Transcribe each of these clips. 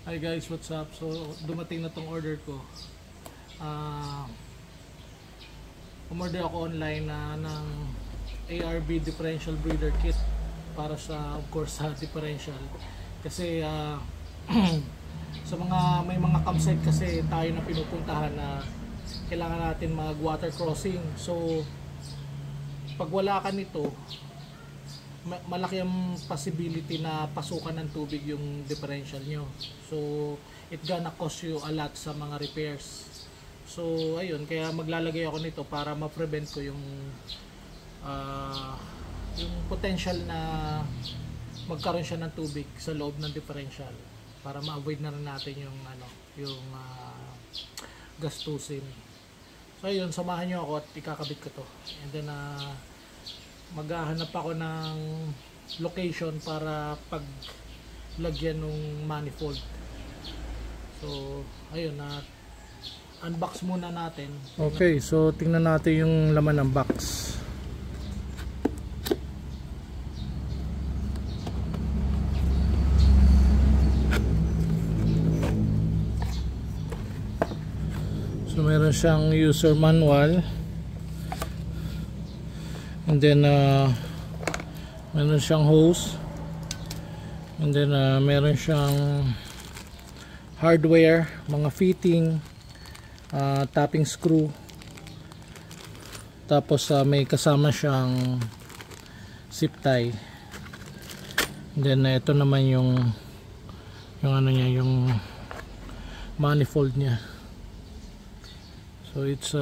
Hi guys, what's up? So dumating na tong order ko. Umorder ako online ng ARB differential breeder kit para sa, of course, sa differential. Kasi sa may mga campsite kasi tayo na pinupuntahan na kailangan natin mag water crossing. So pag wala ka nito, malaki ang possibility na pasukan ng tubig yung differential nyo. So it gonna cost you a lot sa mga repairs. So ayun, kaya maglalagay ako nito para ma-prevent ko yung potential na magkaroon siya ng tubig sa loob ng differential, para ma-avoid na rin natin yung gastusin. So ayun, samahan nyo ako at ikakabit ko to, and then maghahanap ako ng location para paglagyan ng manifold. So ayun, unbox muna natin. Okay, so tingnan natin yung laman ng box. So meron siyang user manual, and then meron siyang hose, and then meron siyang hardware, mga fitting, tapping screw, tapos may kasama siyang zip tie, and then ito naman yung ano niya, yung manifold niya. So it's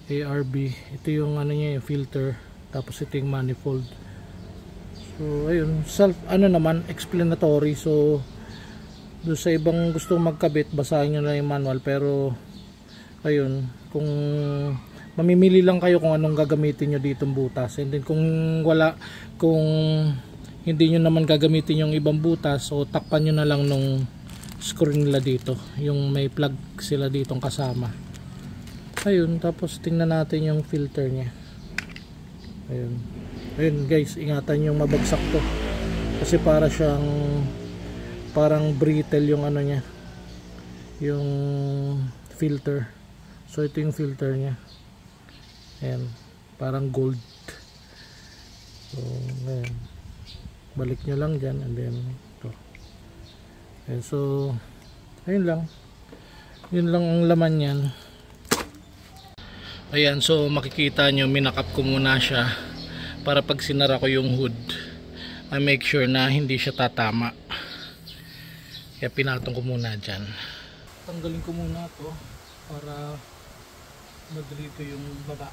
ARB. Ito yung ano niya, yung filter, tapos ito yung manifold. So ayun, naman explanatory. So doon sa ibang gusto magkabit, basahin nyo na yung manual. Pero ayun, kung mamimili lang kayo kung anong gagamitin nyo ditong butas, and then kung hindi nyo naman gagamitin yung ibang butas, so takpan nyo na lang nung screw nila dito, yung may plug sila ditong kasama. Ayun, tapos tingnan natin yung filter nya. Ayun guys, ingatan yung mabagsak to, kasi parang brittle yung ano nya, yung filter. So ito yung filter nya, ayan, parang gold. So ayan, balik nyo lang dyan, and then ito. Ayan, so ayun lang, yun lang ang laman yan. Ayan, so makikita nyo, minakap ko muna siya para pag sinara ko yung hood, I make sure na hindi siya tatama. Kaya pinatong ko muna dyan. Tanggalin ko muna to para madrito yung baba.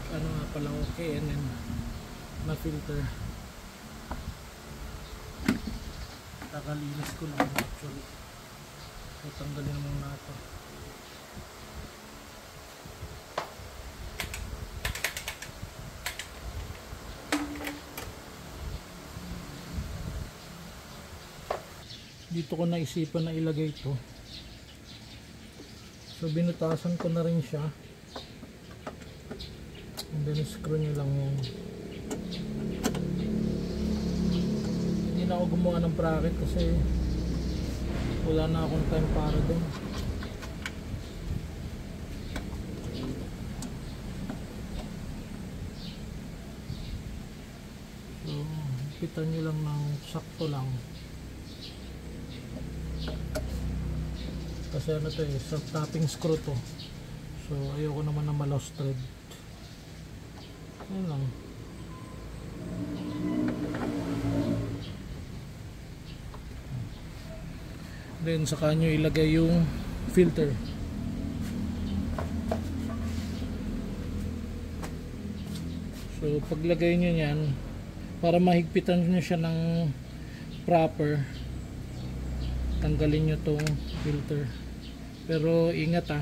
Ano nga pala, okay, and then na filter, kakalinis ko lang actually. So tanggalin na muna ito. Dito ko naisipan na ilagay ito, so binutasan ko na rin siya, and then screw nyo lang yun. Hindi na ako gumawa ng bracket kasi wala na akong time para doon. So pitan nyo lang ng sakto lang, kasi ano to sa tapping screw to, so ayoko naman na ma-lost thread. Ayun lang. Then saka nyo ilagay yung filter. So paglagay nyo yan, para mahigpitan nyo siya ng proper, tanggalin nyo tong filter. Pero ingat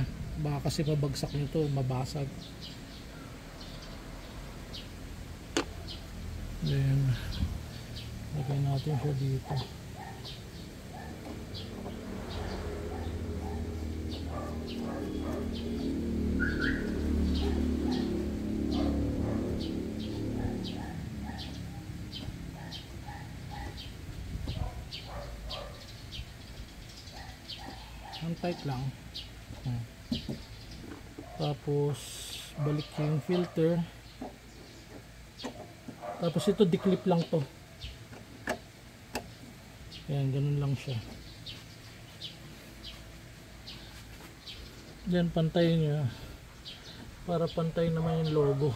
baka kasi mabagsak nyo to, mabasag. Then lagay natin siya dito. Ang tight lang. Tapos balik yung filter. Tapos ito declip lang to. Ayan, ganun lang siya. Diyan pantay niya para pantay naman yung logo.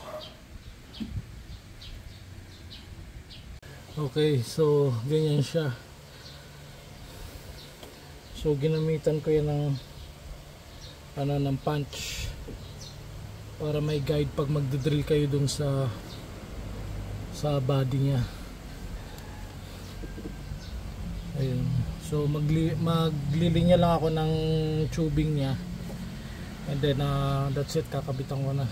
Okay, so ganyan siya. So ginamitan ko yan ng punch para may guide pag magdodrill kayo dun sa body niya. Ayun. So maglilinya lang ako ng tubing niya. And then that's it, kakabitan ko na.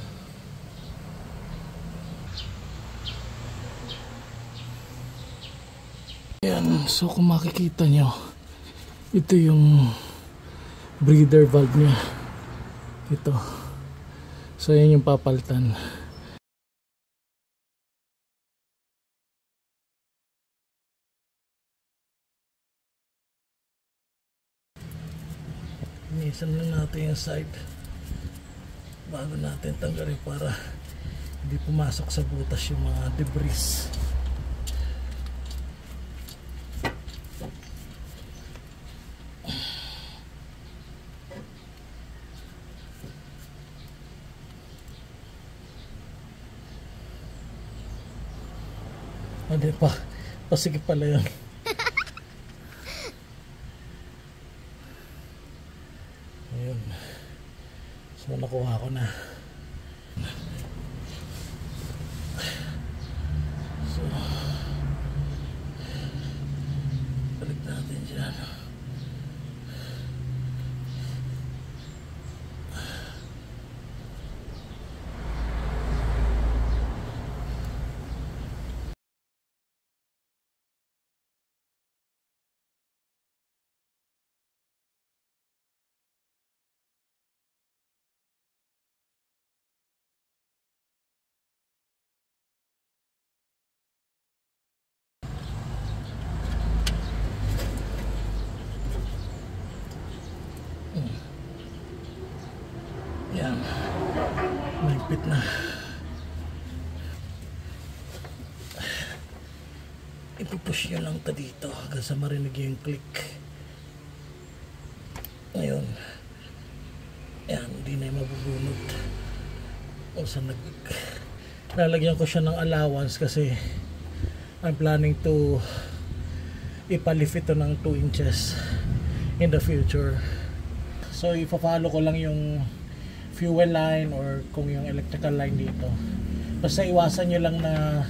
Ayan, so kung makikita nyo, ito yung breather valve niya. Ito. So yan yung papalitan. Inisan na natin yung side bago natin tanggalin para hindi pumasok sa butas yung mga debris. Hindi pa, pasigip pala yun. Ayun. So nakuha ko na. So balik natin dyan. Yan, mahigpit na. Ipupush nyo lang ito dito hanggang sa marinig yung click. Ngayon, yan, hindi na yung mabubunod. O sa lalagyan ko siya ng allowance kasi I'm planning to ipalift ito ng 2 inches in the future. So ipa-follow ko lang yung fuel line or kung yung electrical line dito. Basta iwasan nyo lang na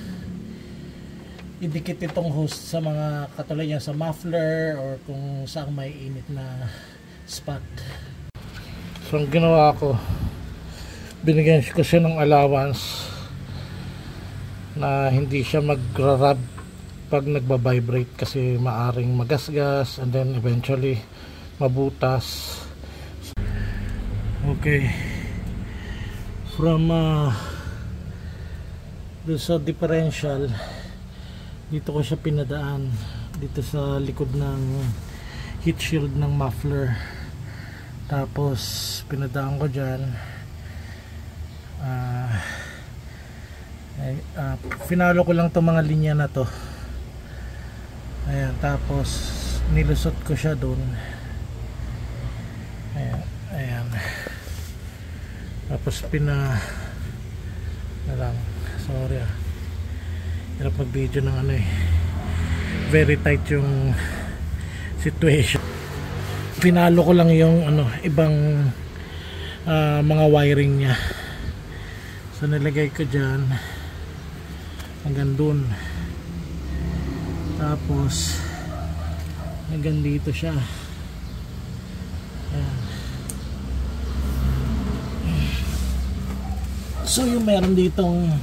idikit itong hose sa mga katulad yan sa muffler or kung saan may init na spot. So ang ginawa ko, binigyan ko siya ng allowance na hindi siya magra-rub pag nagba-vibrate kasi maaring magasgas and then eventually mabutas. Okay, from doon sa differential dito ko siya pinadaan dito sa likod ng heat shield ng muffler, tapos pinadaan ko dyan. Finalo ko lang itong mga linya na to. Ayan, tapos nilusot ko siya doon. Ayan. Tapos sorry hirap mag video ng very tight yung situation. Pinalo ko lang yung ibang mga wiring niya. So nilagay ko dyan hanggang dun, tapos hanggang dito siya. Ayan. So yung meron ditong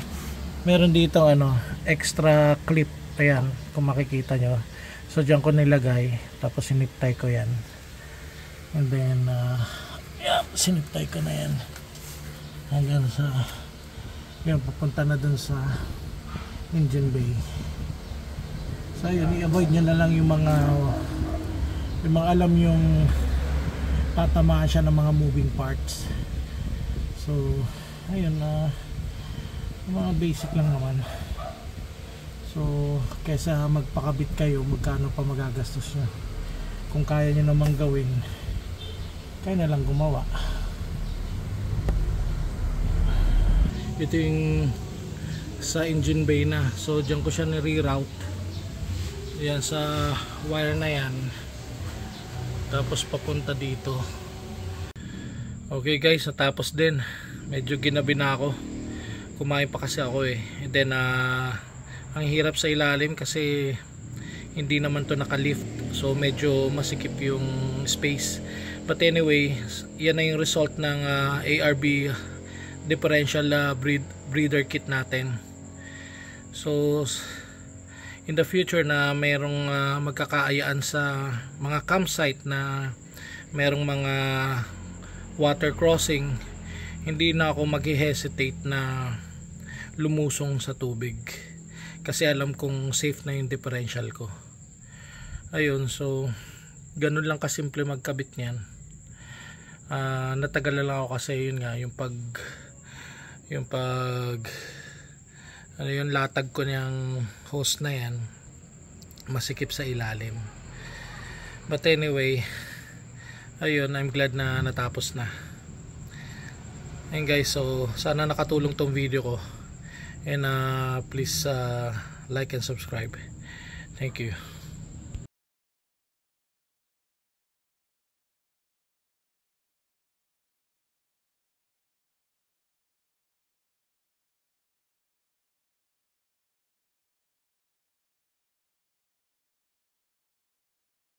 extra clip, ayan kung makikita nyo. So dyan ko nilagay, tapos siniptay ko yan, and then siniptay ko na yan hanggang sa yan, papunta na dun sa engine bay. So yun, i-avoid nyo na lang yung mga alam yung tatamaan siya ng mga moving parts. So ayun, mga basic lang naman. So kaysa magpakabit kayo, magkano pa magagastos nyo? Kung kaya nyo namang gawin, kaya na lang gumawa. Ito yung sa engine bay na. So dyan ko siya ni-reroute. Yan sa wire na yan, tapos papunta dito. Okay guys, natapos din. Medyo ginabi na ako. Kumain pa kasi ako eh. And then ang hirap sa ilalim kasi hindi naman to naka-lift. So medyo masikip yung space. But anyway, yan na yung result ng ARB differential breeder kit natin. So in the future na mayroong magkakaayaan sa mga campsite na mayroong mga water crossing, hindi na ako mag-hesitate na lumusong sa tubig kasi alam kong safe na yung differential ko. Ayun, so ganun lang kasimple magkabit niyan. Natagal lang ako kasi yun nga, yung latag ko niyang hose na yan masikip sa ilalim. But anyway, ayun, I'm glad na natapos na. And guys, so sana nakatulong tong video ko, and please like and subscribe. Thank you.